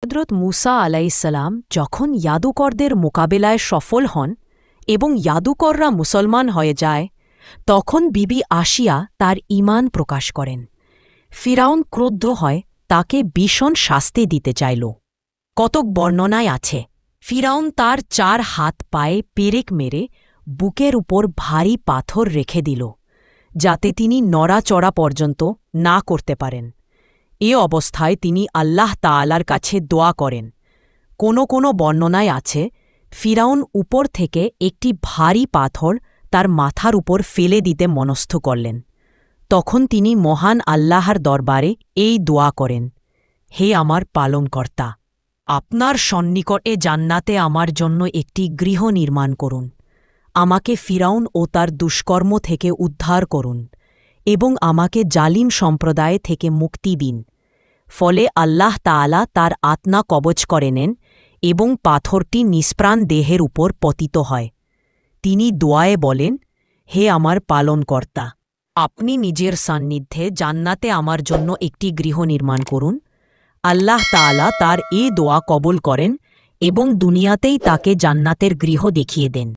হযরত মুসা আলাইহিসসালাম যখন জাদুকরদের মোকাবেলায় সফল হন এবং জাদুকররা মুসলমান হয়ে যায়, তখন বিবি আসিয়া তার ঈমান প্রকাশ করেন। ফিরাউন ক্রুদ্ধ হয়, তাকে ভীষণ শাস্তি দিতে চাইল। কতক বর্ণনায় আছে, ফিরাউন তার 4 হাত পায়ে পেরেক মেরে বুকের উপর ভারী পাথর রেখে দিল, যাতে তিনি নড়াচড়া পর্যন্ত না করতে পারেন। এ অবস্থায় তিনি আল্লাহ তাআলার কাছে দোয়া করেন। কোনো বর্ণনায় আছে, ফিরাউন উপর থেকে একটি ভারী পাথর তার মাথার উপর ফেলে দিতে মনস্থ করলেন। তখন তিনি মহান আল্লাহর দরবারে এই দোয়া করেন, হে আমার পালনকর্তা, আপনার সন্নিকটে জান্নাতে আমার জন্য একটি গৃহ নির্মাণ করুন। আমাকে ফিরাউন ও তার দুষ্কর্ম থেকে উদ্ধার করুন এবং আমাকে জালিম সম্প্রদায় থেকে মুক্তি দিন। ফলে আল্লাহ তাআলা তার আত্মা কবজ করে নেন এবং পাথরটি নিষ্প্রাণ দেহের উপর পতিত হয়। তিনি দোয়ায়ে বলেন, হে আমার পালনকর্তা, আপনি নিজের সান্নিধ্যে জান্নাতে আমার জন্য একটি গৃহ নির্মাণ করুন। আল্লাহ তাআলা তার এ দোয়া কবুল করেন এবং দুনিয়াতেই তাকে জান্নাতের গৃহ দেখিয়ে দেন।